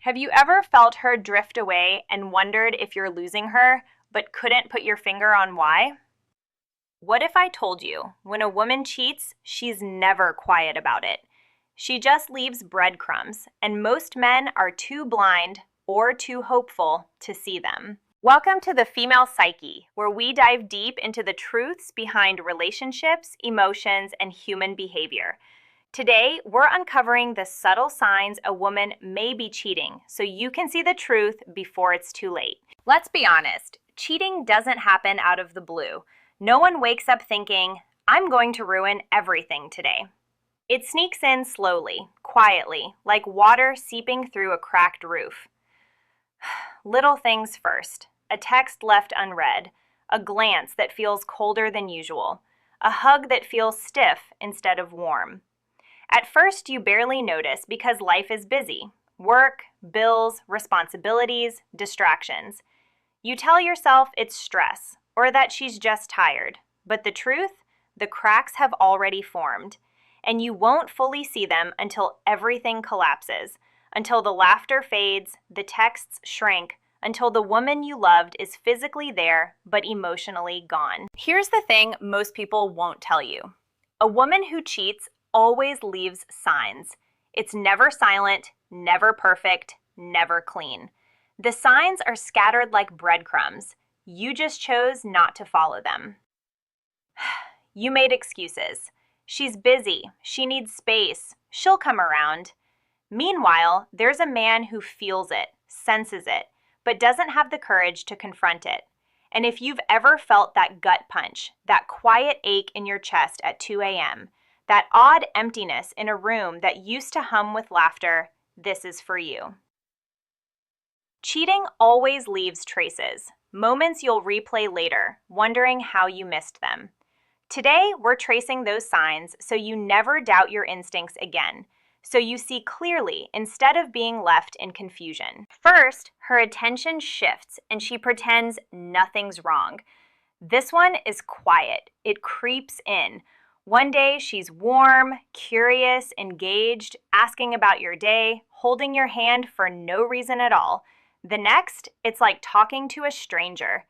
Have you ever felt her drift away and wondered if you're losing her, but couldn't put your finger on why? What if I told you, when a woman cheats, she's never quiet about it? She just leaves breadcrumbs, and most men are too blind or too hopeful to see them. Welcome to the Female Psyche, where we dive deep into the truths behind relationships, emotions, and human behavior. Today, we're uncovering the subtle signs a woman may be cheating so you can see the truth before it's too late. Let's be honest, cheating doesn't happen out of the blue. No one wakes up thinking, I'm going to ruin everything today. It sneaks in slowly, quietly, like water seeping through a cracked roof. Little things first. A text left unread, a glance that feels colder than usual, a hug that feels stiff instead of warm. At first, you barely notice because life is busy. Work, bills, responsibilities, distractions. You tell yourself it's stress or that she's just tired. But the truth, the cracks have already formed, and you won't fully see them until everything collapses, until the laughter fades, the texts shrink, until the woman you loved is physically there but emotionally gone. Here's the thing most people won't tell you. A woman who cheats always leaves signs. It's never silent, never perfect, never clean. The signs are scattered like breadcrumbs. You just chose not to follow them. You made excuses. She's busy. She needs space. She'll come around. Meanwhile, there's a man who feels it, senses it, but doesn't have the courage to confront it. And if you've ever felt that gut punch, that quiet ache in your chest at 2 a.m., that odd emptiness in a room that used to hum with laughter, this is for you. Cheating always leaves traces, moments you'll replay later, wondering how you missed them. Today, we're tracing those signs so you never doubt your instincts again, so you see clearly instead of being left in confusion. First, her attention shifts and she pretends nothing's wrong. This one is quiet. It creeps in. One day, she's warm, curious, engaged, asking about your day, holding your hand for no reason at all. The next, it's like talking to a stranger.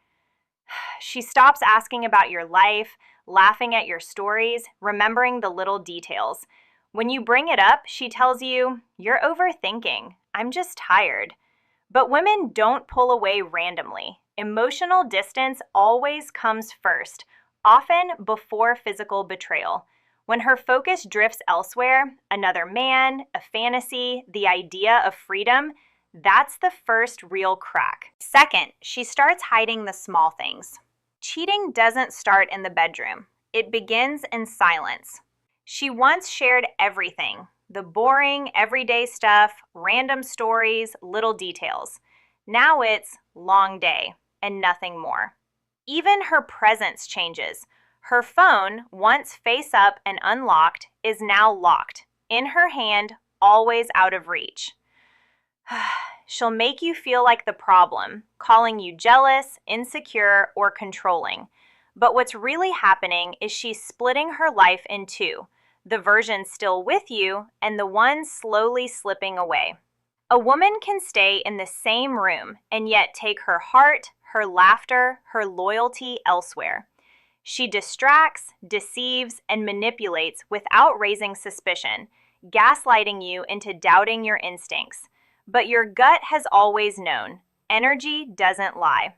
She stops asking about your life, laughing at your stories, remembering the little details. When you bring it up, she tells you, you're overthinking. I'm just tired. But women don't pull away randomly. Emotional distance always comes first, often before physical betrayal. When her focus drifts elsewhere, another man, a fantasy, the idea of freedom, that's the first real crack. Second, she starts hiding the small things. Cheating doesn't start in the bedroom. It begins in silence. She once shared everything, the boring, everyday stuff, random stories, little details. Now it's long day and nothing more. Even her presence changes. Her phone, once face up and unlocked, is now locked, in her hand, always out of reach. She'll make you feel like the problem, calling you jealous, insecure, or controlling. But what's really happening is she's splitting her life in two, the version still with you and the one slowly slipping away. A woman can stay in the same room and yet take her heart, her laughter, her loyalty elsewhere. She distracts, deceives, and manipulates without raising suspicion, gaslighting you into doubting your instincts. But your gut has always known. Energy doesn't lie.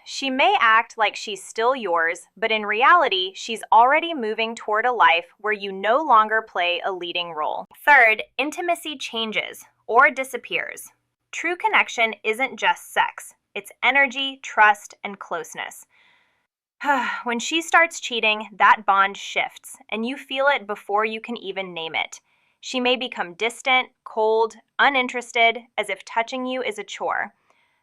She may act like she's still yours, but in reality, she's already moving toward a life where you no longer play a leading role. Third, intimacy changes or disappears. True connection isn't just sex. It's energy, trust, and closeness. When she starts cheating, that bond shifts, and you feel it before you can even name it. She may become distant, cold, uninterested, as if touching you is a chore.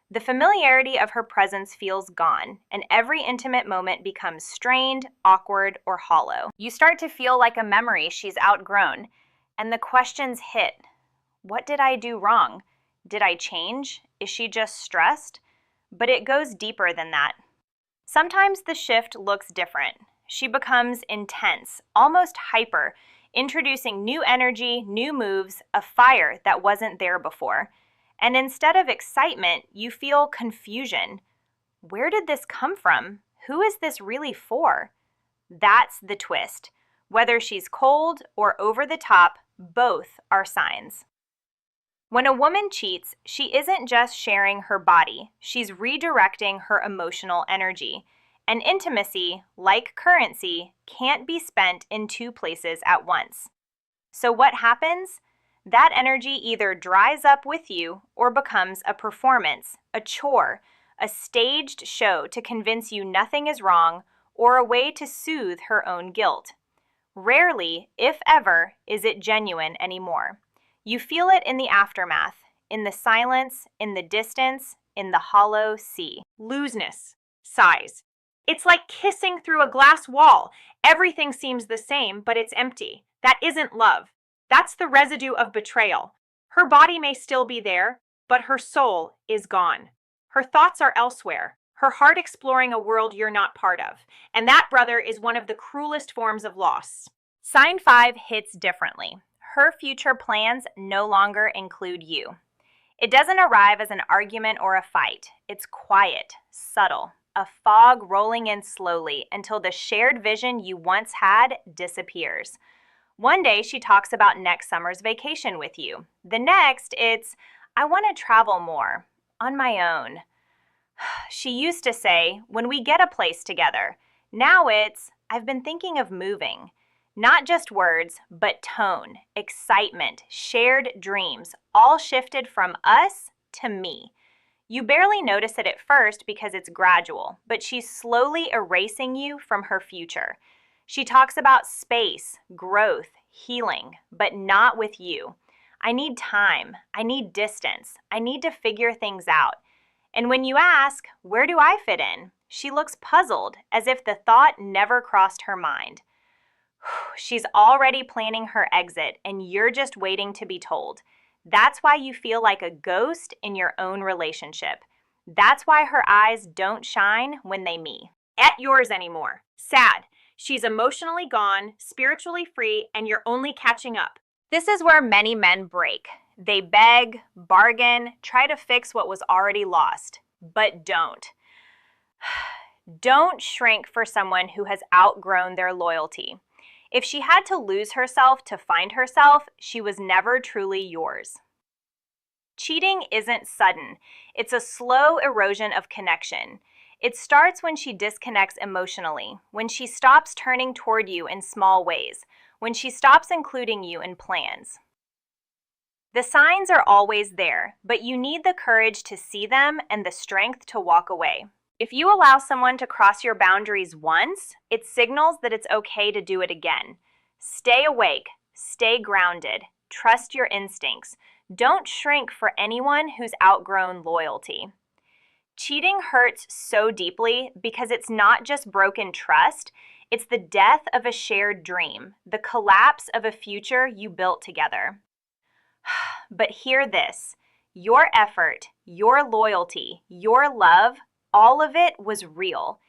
The familiarity of her presence feels gone, and every intimate moment becomes strained, awkward, or hollow. You start to feel like a memory she's outgrown, and the questions hit. What did I do wrong? Did I change? Is she just stressed? But it goes deeper than that. Sometimes the shift looks different. She becomes intense, almost hyper, introducing new energy, new moves, a fire that wasn't there before. And instead of excitement, you feel confusion. Where did this come from? Who is this really for? That's the twist. Whether she's cold or over the top, both are signs. When a woman cheats, she isn't just sharing her body, she's redirecting her emotional energy. And intimacy, like currency, can't be spent in two places at once. So what happens? That energy either dries up with you or becomes a performance, a chore, a staged show to convince you nothing is wrong, or a way to soothe her own guilt. Rarely, if ever, is it genuine anymore. You feel it in the aftermath, in the silence, in the distance, in the hollow sea. Looseness, sighs. It's like kissing through a glass wall. Everything seems the same, but it's empty. That isn't love. That's the residue of betrayal. Her body may still be there, but her soul is gone. Her thoughts are elsewhere, her heart exploring a world you're not part of. And that, brother, is one of the cruelest forms of loss. Sign 5 hits differently. Her future plans no longer include you. It doesn't arrive as an argument or a fight. It's quiet, subtle, a fog rolling in slowly until the shared vision you once had disappears. One day she talks about next summer's vacation with you. The next, it's, I want to travel more, on my own. She used to say, when we get a place together. Now it's, I've been thinking of moving. Not just words, but tone, excitement, shared dreams, all shifted from us to me. You barely notice it at first because it's gradual, but she's slowly erasing you from her future. She talks about space, growth, healing, but not with you. I need time. I need distance. I need to figure things out. And when you ask, where do I fit in? She looks puzzled, as if the thought never crossed her mind. She's already planning her exit, and you're just waiting to be told. That's why you feel like a ghost in your own relationship. That's why her eyes don't shine when they meet. At yours anymore. Sad. She's emotionally gone, spiritually free, and you're only catching up. This is where many men break. They beg, bargain, try to fix what was already lost, but don't. Don't shrink for someone who has outgrown their loyalty. If she had to lose herself to find herself, she was never truly yours. Cheating isn't sudden. It's a slow erosion of connection. It starts when she disconnects emotionally, when she stops turning toward you in small ways, when she stops including you in plans. The signs are always there, but you need the courage to see them and the strength to walk away. If you allow someone to cross your boundaries once, it signals that it's okay to do it again. Stay awake, stay grounded, trust your instincts. Don't shrink for anyone who's outgrown loyalty. Cheating hurts so deeply because it's not just broken trust, it's the death of a shared dream, the collapse of a future you built together. But hear this, your effort, your loyalty, your love, all of it was real.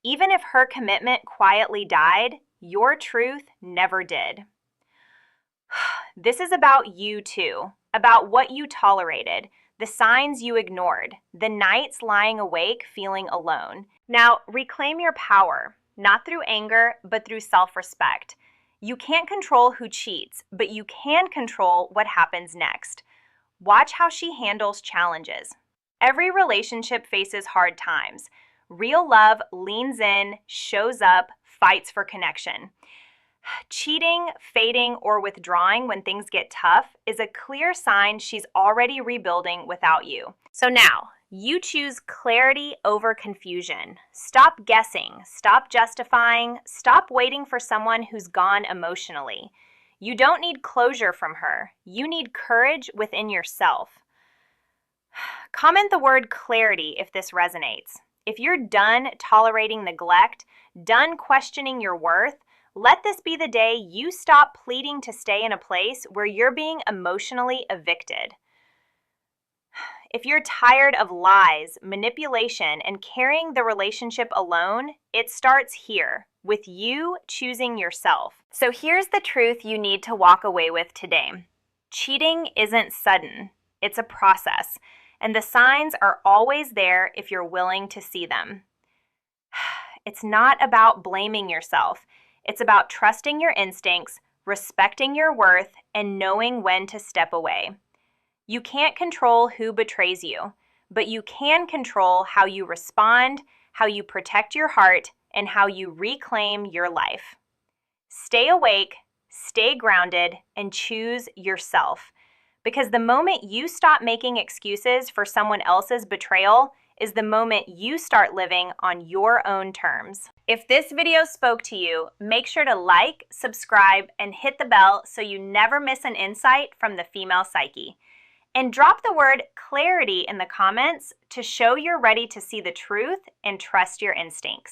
Even if her commitment quietly died, your truth never did. This is about you too, about what you tolerated, the signs you ignored, the nights lying awake feeling alone. Now, reclaim your power, not through anger, but through self-respect. You can't control who cheats, but you can control what happens next. Watch how she handles challenges. Every relationship faces hard times. Real love leans in, shows up, fights for connection. Cheating, fading, or withdrawing when things get tough is a clear sign she's already rebuilding without you. So now, you choose clarity over confusion. Stop guessing, stop justifying, stop waiting for someone who's gone emotionally. You don't need closure from her. You need courage within yourself. Comment the word clarity if this resonates. If you're done tolerating neglect, done questioning your worth, let this be the day you stop pleading to stay in a place where you're being emotionally evicted. If you're tired of lies, manipulation, and carrying the relationship alone, it starts here, with you choosing yourself. So here's the truth you need to walk away with today. Cheating isn't sudden, it's a process, and the signs are always there if you're willing to see them. It's not about blaming yourself. It's about trusting your instincts, respecting your worth, and knowing when to step away. You can't control who betrays you, but you can control how you respond, how you protect your heart, and how you reclaim your life. Stay awake, stay grounded, and choose yourself. Because the moment you stop making excuses for someone else's betrayal is the moment you start living on your own terms. If this video spoke to you, make sure to like, subscribe, and hit the bell so you never miss an insight from the female psyche. And drop the word clarity in the comments to show you're ready to see the truth and trust your instincts.